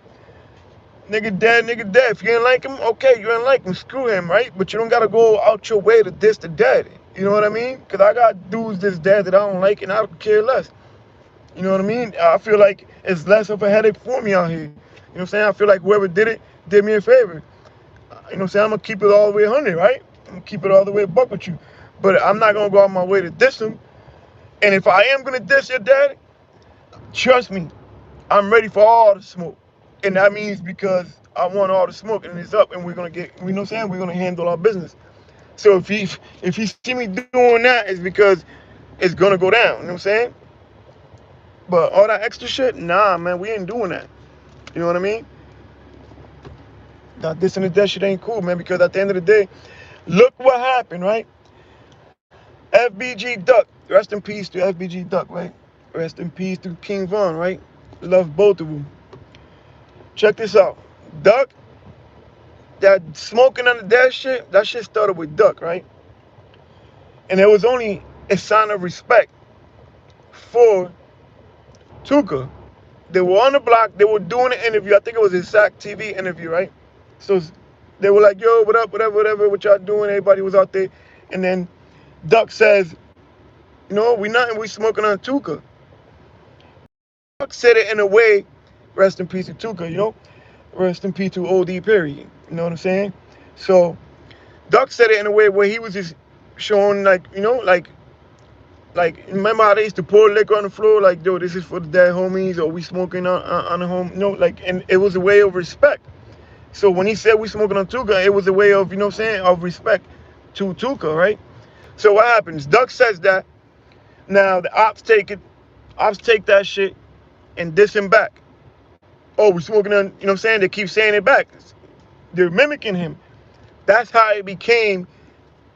Nigga dead, nigga dead. If you ain't like him, okay, you ain't like him. Screw him, right? But you don't gotta go out your way to diss the dead. You know what I mean? Because I got dudes that's dead that I don't like and I don't care less. You know what I mean? I feel like it's less of a headache for me out here. You know what I'm saying? I feel like whoever did it did me a favor. You know what I'm saying? I'm gonna keep it all the way 100, right? I'm gonna keep it all the way buck with you. But I'm not gonna go out my way to diss him. And if I am gonna diss your dad, trust me, I'm ready for all the smoke. And that means because I want all the smoke and it's up and we're gonna get, you know what I'm saying? We're gonna handle our business. So if you see me doing that, it's because it's gonna go down. You know what I'm saying? But all that extra shit, nah, man, we ain't doing that. You know what I mean? That this and that shit ain't cool, man. Because at the end of the day, look what happened, right? FBG Duck, rest in peace to FBG Duck, right? Rest in peace to King Von, right? Love both of them. Check this out. Duck, that smoking under that shit started with Duck, right? And it was only a sign of respect for Tuka. They were on the block, they were doing an interview. I think it was a SAC TV interview, right? So they were like, yo, what up, whatever, what y'all doing? Everybody was out there. And then Duck says, you know, we nothing, we smoking on Tuka. Duck said it in a way, rest in peace to Tuka, you know? Rest in peace to OD Perry, you know what I'm saying? So Duck said it in a way where he was just showing like, you know, like remember how they used to pour liquor on the floor, like, yo, this is for the dead homies, or we smoking on the home, you know, like, and it was a way of respect. So when he said we smoking on Tuka, it was a way of, you know what I'm saying, of respect to Tuka, right? So what happens? Duck says that. Now the ops take it. Ops take that shit and diss him back. Oh, we smoking on, you know what I'm saying? They keep saying it back. They're mimicking him. That's how it became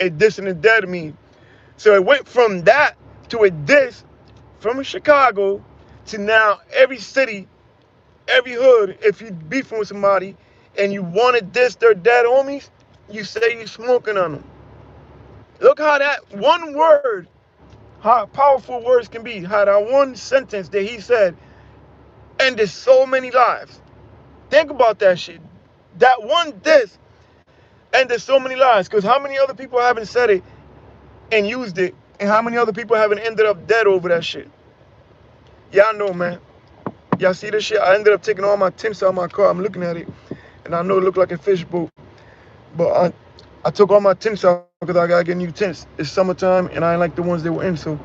a diss and a dead meme. So it went from that to a diss from Chicago to now every city, every hood. If you beefing with somebody and you wanted this, their dead homies, you say you smoking on them. Look how that one word, how powerful words can be, how that one sentence that he said ended so many lives. Think about that shit. That one diss ended so many lives. Because how many other people haven't said it and used it, and how many other people haven't ended up dead over that shit? Y'all know, man. Y'all see this shit? I ended up taking all my tints out of my car. I'm looking at it, and I know it looked like a fishbowl. But I took all my tints out because I gotta get new tints. It's summertime, and I ain't like the ones that were in, so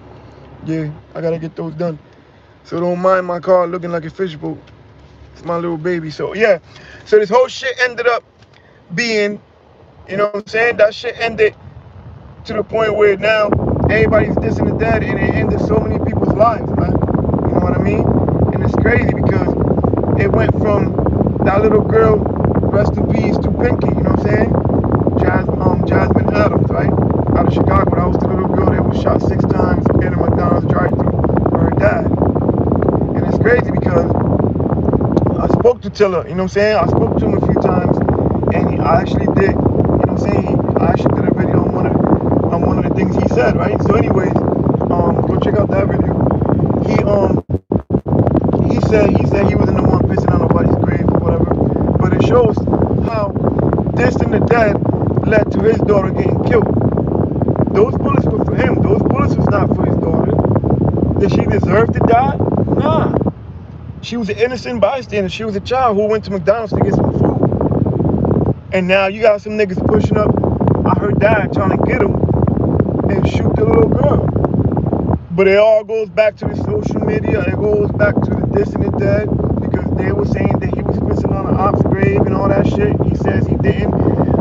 yeah, I gotta get those done. So don't mind my car looking like a fishbowl. It's my little baby. So yeah, so this whole shit ended up being, you know what I'm saying? That shit ended to the point where now everybody's dissing the dead, and it ended so many people's lives, man. You know what I mean? And it's crazy because it went from that little girl, rest in peace, to Pinky, you know what I'm saying? Jasmine Adams, right? Out of Chicago. That was the little girl that was shot 6 times in a McDonald's drive-thru for her dad. And it's crazy because I spoke to Tiller, you know what I'm saying? I spoke to him a few times, and I actually did, you know what I'm saying? I actually did a video on one of the things he said, right? So anyways, go check out that video. He said he wasn't the one pissing on nobody's grave or whatever, but it shows how this and the dead led to his daughter getting killed. Those bullets were for him. Those bullets was not for his daughter. Did she deserve to die? Nah. She was an innocent bystander. She was a child who went to McDonald's to get some food. And now you got some niggas pushing up her dad trying to get him and shoot the little girl. But it all goes back to the social media. It goes back to the diss and the dead, because they were saying that he was pissing on an op's grave and all that shit. He says he didn't.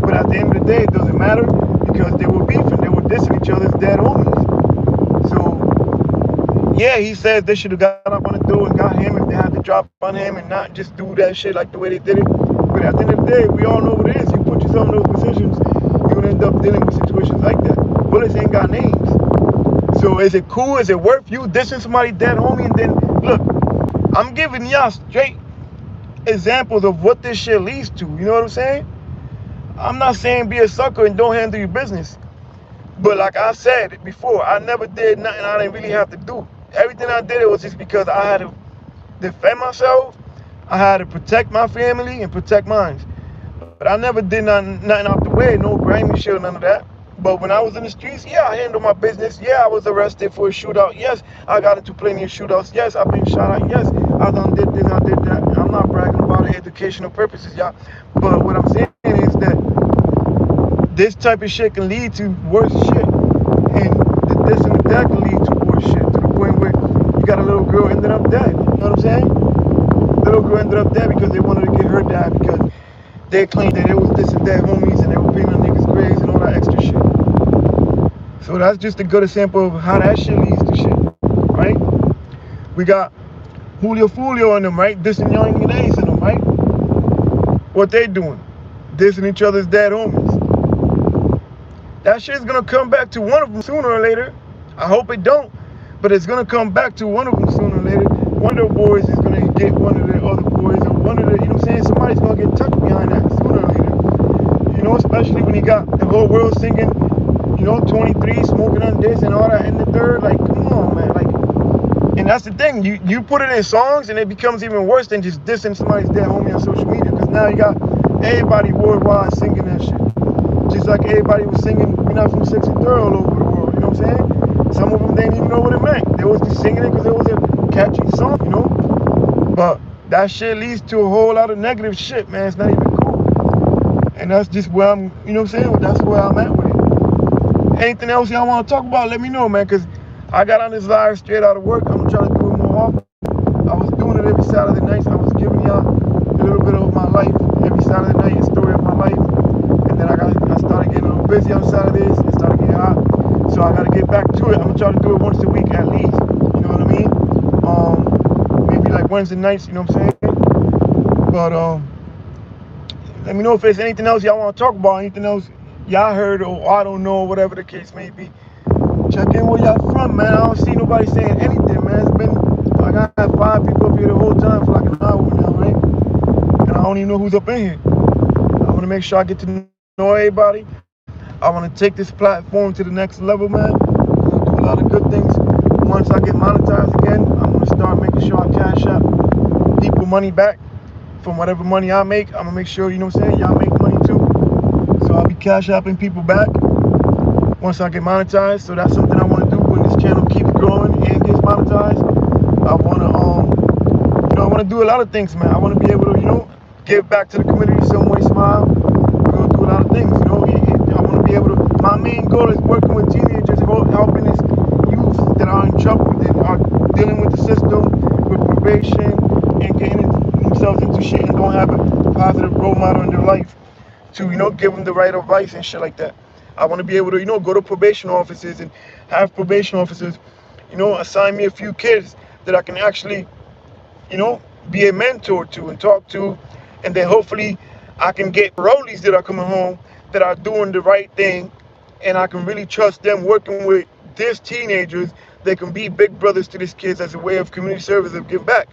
But at the end of the day, it doesn't matter, because they were beefing. They were dissing each other's dead homies. So, yeah, he says they should have got up on the door and got him if they had to drop on him and not just do that shit like the way they did it. But at the end of the day, we all know what it is. You put yourself in those positions, you're going to end up dealing with situations like that. Bullets ain't got names. So is it cool? Is it worth you dissing somebody dead homie? And then, look, I'm giving y'all straight examples of what this shit leads to. You know what I'm saying? I'm not saying be a sucker and don't handle your business. But like I said before, I never did nothing I didn't really have to do. Everything I did, it was just because I had to defend myself. I had to protect my family and protect mine. But I never did nothing out the way, no grimy shit, none of that. But when I was in the streets, yeah, I handled my business. Yeah, I was arrested for a shootout. Yes, I got into plenty of shootouts. Yes, I've been shot at. Yes, I done did this, I did that. I'm not bragging about it, educational purposes, y'all. But what I'm saying is that this type of shit can lead to worse shit. And this and that can lead to worse shit, to the point where you got a little girl ended up dead. You know what I'm saying? The little girl ended up dead because they wanted to get her died, because they claimed that it was this and that homies and they were being on niggas' graves and all that extra shit. So that's just a good example of how that shit leads to shit, right? We got Julio in them, right? Dissing Young and Ace in them, right? What they doing? Dissing each other's dead homies. That shit's gonna come back to one of them sooner or later. I hope it don't, but it's gonna come back to one of them sooner or later. One of the boys is gonna get one of the other boys, or one of the, you know what I'm saying? Somebody's gonna get tucked behind that sooner or later. You know, especially when you got the whole world singing, you know, 23 smoking on this and all that in the third. Like, come on, man. Like, and that's the thing. You put it in songs and it becomes even worse than just dissing somebody's dead homie on social media, because now you got everybody worldwide singing that shit. Just like everybody was singing "We're Not From 63rd" all over the world. You know what I'm saying? Some of them didn't even know what it meant. They was just singing it because it was a catchy song, you know. But that shit leads to a whole lot of negative shit, man. It's not even cool. And that's just where I'm, you know what I'm saying? That's where I'm at with it. Anything else y'all want to talk about, let me know, man, because I got on this live straight out of work. I'm trying to do it more often. I was doing it every Saturday night. I was giving y'all a little bit of my life every Saturday night, a story of my life. And then I started getting a little busy on Saturdays. It started getting hot. So I got to get back to it. I'm going to try to do it once a week at least. You know what I mean? Maybe like Wednesday nights, you know what I'm saying? But let me know if there's anything else y'all want to talk about, anything else y'all heard, or I don't know, whatever the case may be. Check in where y'all from, man. I don't see nobody saying anything, man. It's been like I had 5 people up here the whole time for like an hour now, right? And I don't even know who's up in here. I want to make sure I get to know everybody. I want to take this platform to the next level, man. I'm gonna do a lot of good things. Once I get monetized again, I'm gonna start making sure I cash out people money back from whatever money I make. I'm gonna make sure, you know what I'm saying, y'all make money too. So I'll be cash apping people back once I get monetized. So that's something I want to do when this channel keeps growing and gets monetized. I want to, I want to do a lot of things, man. I want to be able to, give back to the community some way, smile. We're gonna do a lot of things, I want to be able to. My main goal is working with teenagers, helping this youth that are in trouble, that are dealing with the system, with probation, and getting themselves into shit and don't have a positive role model in their life to, give them the right advice and shit like that. I want to be able to, go to probation offices and have probation officers, assign me a few kids that I can actually, be a mentor to and talk to, and then hopefully I can get rollies that are coming home that are doing the right thing, and I can really trust them working with these teenagers. They can be big brothers to these kids as a way of community service of give back.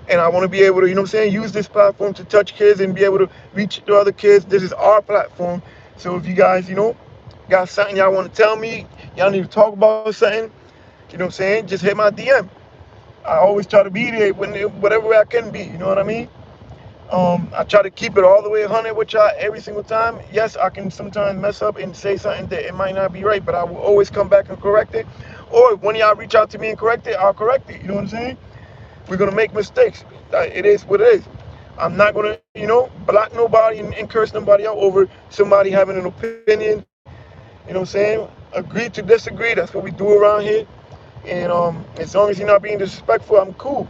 And I want to be able to, use this platform to touch kids and be able to reach the other kids. This is our platform. So if you guys, got something y'all want to tell me, y'all need to talk about something, just hit my DM. I always try to be there whatever way I can be, you know what I mean? I try to keep it all the way 100 with y'all every single time. Yes, I can sometimes mess up and say something that it might not be right, but I will always come back and correct it. Or if one of y'all reach out to me and correct it, I'll correct it, you know what I'm saying? We're gonna make mistakes. It is what it is. I'm not gonna, block nobody and curse nobody out over somebody having an opinion. You know what I'm saying? Agree to disagree. That's what we do around here. And as long as you're not being disrespectful, I'm cool.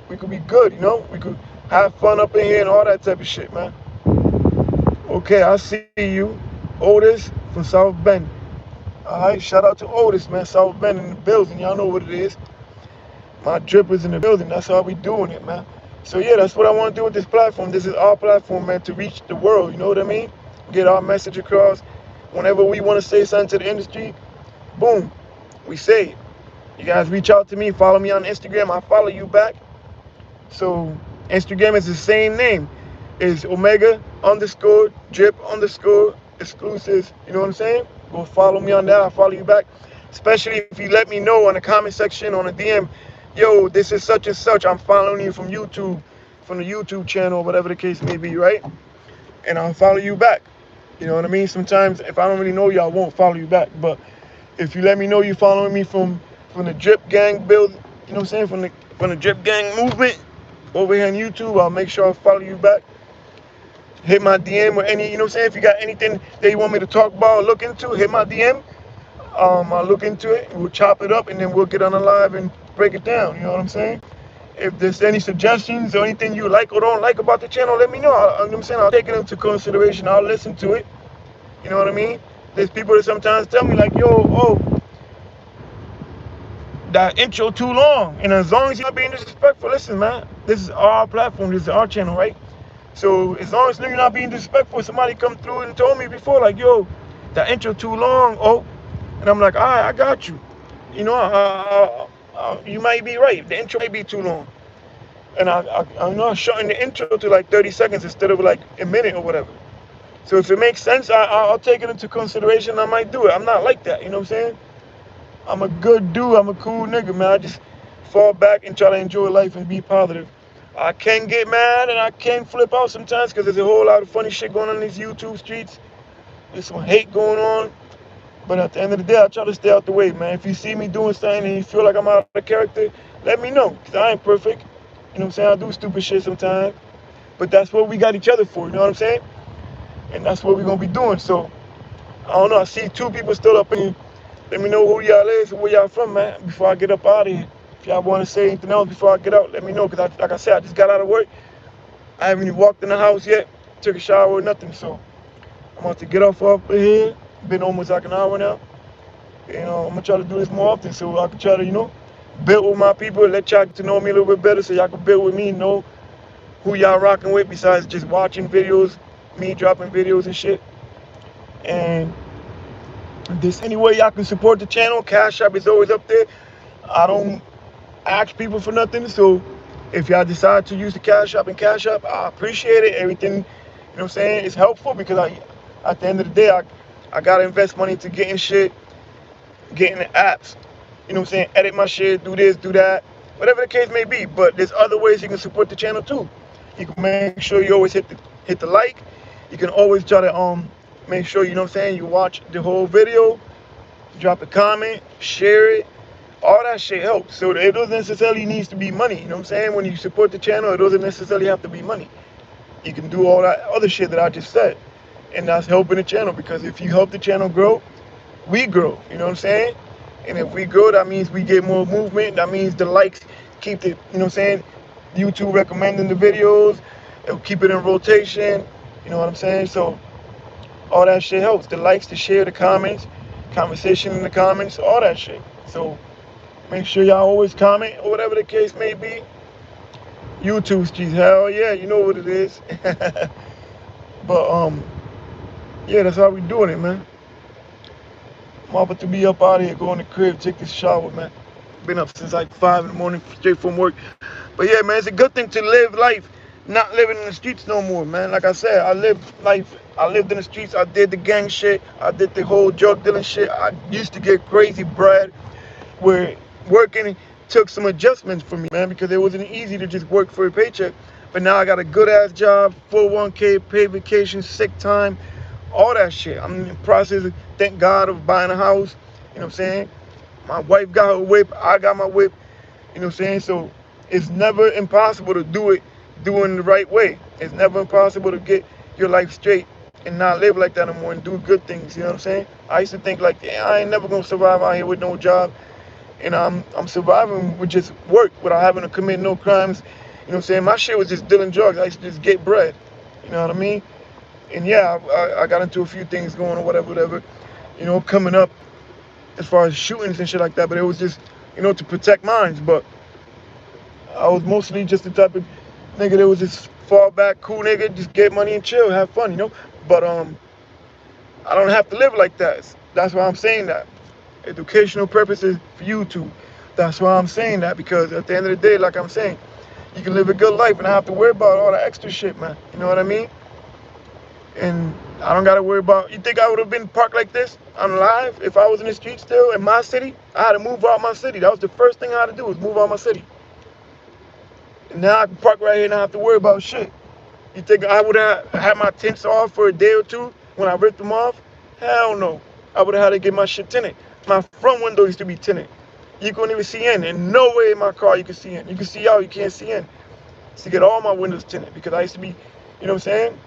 We could be good, We could have fun up in here and all that type of shit, man. Okay, I see you. Otis from South Bend. All right, shout out to Otis, man. South Bend in the building. Y'all know what it is. My drip is in the building. That's how we doing it, man. So yeah, that's what I want to do with this platform. This is our platform, man, to reach the world. You know what I mean? Get our message across. Whenever we want to say something to the industry, boom, we say it. You guys reach out to me, follow me on Instagram. I follow you back. So Instagram is the same name. It's omega_drip_exclusives. You know what I'm saying? Go follow me on that. I'll follow you back. Especially if you let me know on the comment section, on the DM, yo, this is such and such. I'm following you from YouTube, from the YouTube channel, whatever the case may be, right? And I'll follow you back. You know what I mean? Sometimes if I don't really know you, I won't follow you back. But if you let me know you're following me from the Drip Gang build, you know what I'm saying? From the Drip Gang movement over here on YouTube, I'll make sure I follow you back. Hit my DM or any, you know what I'm saying? If you got anything that you want me to talk about or look into, hit my DM. I'll look into it, we'll chop it up, and then we'll get on the live and break it down. You know what I'm saying? If there's any suggestions or anything you like or don't like about the channel, let me know. You know what I'm saying? I'll take it into consideration. I'll listen to it. You know what I mean? There's people that sometimes tell me like, yo, that intro too long. And as long as you're not being disrespectful, listen, man, this is our platform. This is our channel, right? So as long as you're not being disrespectful, somebody come through and told me before, like, yo, that intro too long, and I'm like, all right, I got you. You might be right. The intro may be too long. And I'm shortening the intro to like 30 seconds instead of like a minute or whatever. So if it makes sense, I'll take it into consideration. I might do it. I'm not like that. You know what I'm saying? I'm a good dude. I'm a cool nigga, man. I just fall back and try to enjoy life and be positive. I can get mad and I can flip out sometimes because there's a whole lot of funny shit going on in these YouTube streets. There's some hate going on. But at the end of the day, I try to stay out the way, man. If you see me doing something and you feel like I'm out of character, let me know. Because I ain't perfect. You know what I'm saying? I do stupid shit sometimes. But that's what we got each other for, you know what I'm saying? And that's what we're going to be doing. So, I don't know. I see 2 people still up in here. Let me know who y'all is and where y'all from, man, before I get up out of here. If y'all want to say anything else before I get out, let me know. Because, like I said, I just got out of work. I haven't even walked in the house yet. Took a shower or nothing. So, I'm about to get off up here. Been almost like an hour now. I'm gonna try to do this more often so I can try to, build with my people, let y'all get to know me a little bit better so y'all can build with me, know who y'all rocking with besides just watching videos, me dropping videos and shit. And This any way y'all can support the channel. Cash App is always up there. I don't ask people for nothing, so if y'all decide to use the Cash App and Cash App, I appreciate it. Everything, you know what I'm saying, it's helpful because at the end of the day, I gotta invest money to getting shit, getting the apps, you know what I'm saying, edit my shit, do this, do that, whatever the case may be. But there's other ways you can support the channel too. You can make sure you always hit the like. You can always try to make sure, you know what I'm saying, you watch the whole video, drop a comment, share it. All that shit helps. So it doesn't necessarily needs to be money. You know what I'm saying? When you support the channel, it doesn't necessarily have to be money. You can do all that other shit that I just said. And that's helping the channel, because if you help the channel grow, we grow. You know what I'm saying? And if we grow, that means we get more movement. That means the likes keep the, you know what I'm saying, YouTube recommending the videos. It'll keep it in rotation. You know what I'm saying? So all that shit helps. The likes, the share, the comments, conversation in the comments, all that shit. So make sure y'all always comment or whatever the case may be. YouTube streets, hell yeah, you know what it is. But yeah, that's how we doing it, man. I'm about to be up out of here, go in the crib, take this shower, man. Been up since like 5 in the morning, straight from work. But yeah, man, it's a good thing to live life, not living in the streets no more, man. Like I said, I lived life. I lived in the streets. I did the gang shit. I did the whole drug dealing shit. I used to get crazy bread, where working took some adjustments for me, man, because it wasn't easy to just work for a paycheck. But now I got a good ass job, 401k, paid vacation, sick time, all that shit. I'm in the process, thank God, of buying a house. You know what I'm saying? My wife got her whip, I got my whip. You know what I'm saying? So it's never impossible to do it doing the right way. It's never impossible to get your life straight and not live like that anymore and do good things. You know what I'm saying? I used to think like, yeah, I ain't never gonna survive out here with no job. And I'm surviving with just work without having to commit no crimes. You know what I'm saying? My shit was just dealing drugs. I used to just get bread. You know what I mean? And yeah, I got into a few things going or whatever, you know, coming up as far as shootings and shit like that. But it was just, you know, to protect minds. But I was mostly just the type of nigga that was just fall back, cool nigga, just get money and chill, have fun, you know? But I don't have to live like that. That's why I'm saying that. Educational purposes for YouTube. That's why I'm saying that, because at the end of the day, like I'm saying, you can live a good life and not have to worry about all that extra shit, man. You know what I mean? And I don't gotta worry about, you think I would have been parked like this on live if I was in the street still in my city? I had to move out my city. That was the first thing I had to do, was move out my city. And now I can park right here and not have to worry about shit. You think I would have had my tints off for a day or two when I ripped them off? Hell no. I would have had to get my shit tinted. My front window used to be tinted. You couldn't even see in. And no way in my car you could see in. You can see out, you can't see in. To get all my windows tinted, because I used to be, you know what I'm saying?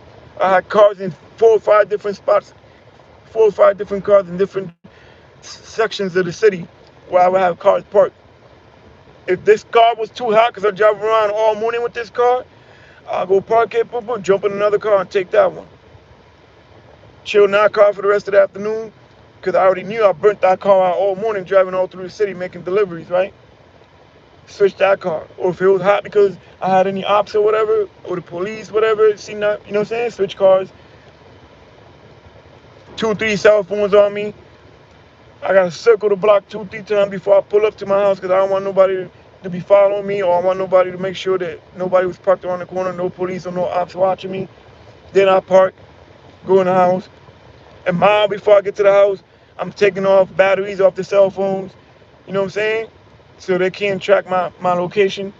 I had cars in 4 or 5 different spots, 4 or 5 different cars in different sections of the city where I would have cars parked. If this car was too hot, because I drive around all morning with this car, I'll go park it, jump in another car and take that one. Chill in that car for the rest of the afternoon, because I already knew I burnt that car out all morning driving all through the city making deliveries, right? Switch that car. Or if it was hot because I had any ops or whatever, or the police, whatever, seen that, you know what I'm saying? Switch cars. 2, 3 cell phones on me. I gotta circle the block 2, 3 times before I pull up to my house, because I don't want nobody to be following me, or I want nobody to make sure that nobody was parked around the corner, no police or no ops watching me. Then I park, go in the house. A mile before I get to the house, I'm taking off batteries off the cell phones, you know what I'm saying? So they can't track my location.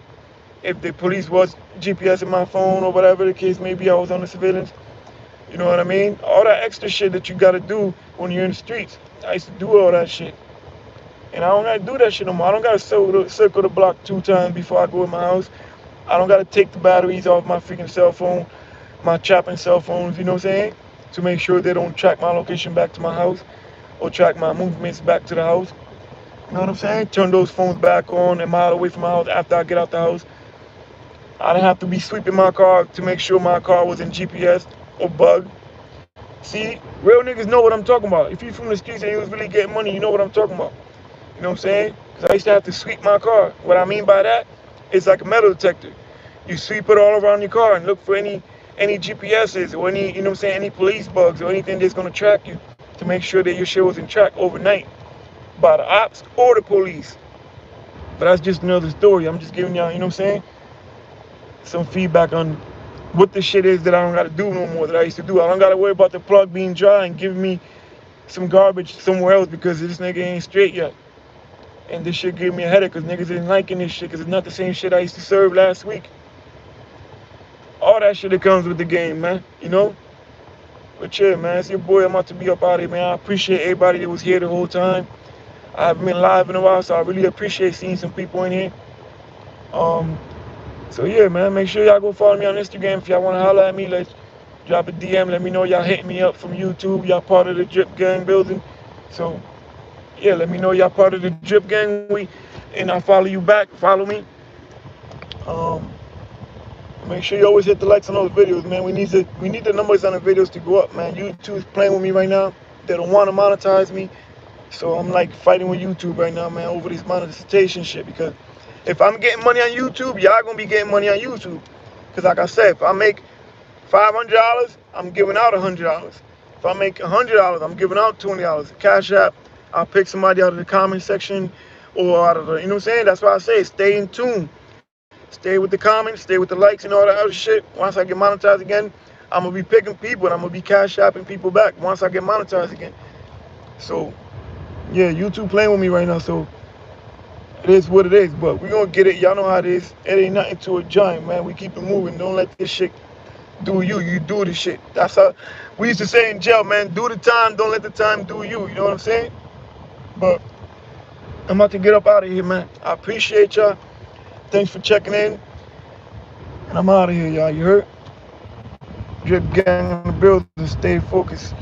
If the police was GPS in my phone or whatever the case may be, I was on the surveillance. You know what I mean? All that extra shit that you gotta do when you're in the streets. I used to do all that shit. And I don't gotta do that shit no more. I don't gotta circle the block 2 times before I go in my house. I don't gotta take the batteries off my freaking cell phone, my chopping cell phones, you know what I'm saying? To make sure they don't track my location back to my house or track my movements back to the house. You know what I'm saying? Turn those phones back on a mile away from my house after I get out the house. I didn't have to be sweeping my car to make sure my car was in GPS or bug. See, real niggas know what I'm talking about. If you're from the streets and you was really getting money, you know what I'm talking about. You know what I'm saying? Because I used to have to sweep my car. What I mean by that, it's like a metal detector. You sweep it all around your car and look for any GPSs or any, you know what I'm saying, any police bugs or anything that's gonna track you to make sure that your shit was in track overnight by the ops or the police. But that's just another story. I'm just giving y'all, you know what I'm saying, some feedback on what the shit is that I don't gotta do no more that I used to do. I don't gotta worry about the plug being dry and giving me some garbage somewhere else because this nigga ain't straight yet. And this shit gave me a headache because niggas ain't liking this shit because it's not the same shit I used to serve last week. All that shit that comes with the game, man, you know? But yeah, man, it's your boy. I'm about to be up out of here, man. I appreciate everybody that was here the whole time. I haven't been live in a while, so I really appreciate seeing some people in here. Um, so yeah, man, make sure y'all go follow me on Instagram if y'all want to holler at me. Let's drop a DM. Let me know y'all hitting me up from YouTube. Y'all part of the Drip Gang building. So yeah, let me know y'all part of the Drip Gang. And I'll follow you back. Follow me. Um, Make sure you always hit the likes on those videos, man. We need the numbers on the videos to go up, man. YouTube's playing with me right now. They don't want to monetize me. So I'm like fighting with YouTube right now, man, over this monetization shit. Because if I'm getting money on YouTube, y'all gonna be getting money on YouTube. Because like I said, if I make $500, I'm giving out $100. If I make $100, I'm giving out $20. Cash App, I'll pick somebody out of the comment section or out of the, you know what I'm saying? That's why I say stay in tune. Stay with the comments, stay with the likes and all that other shit. Once I get monetized again, I'm gonna be picking people and I'm gonna be cash apping people back once I get monetized again. So yeah, YouTube playing with me right now, so it is what it is, but we gonna get it. Y'all know how it is. It ain't nothing to a giant, man. We keep it moving. Don't let this shit do you. You do the shit. That's how we used to say in jail, man. Do the time, don't let the time do you. You know what I'm saying? But I'm about to get up out of here, man. I appreciate y'all. Thanks for checking in. And I'm out of here, y'all. You heard? Drip Gang in the building. Stay focused.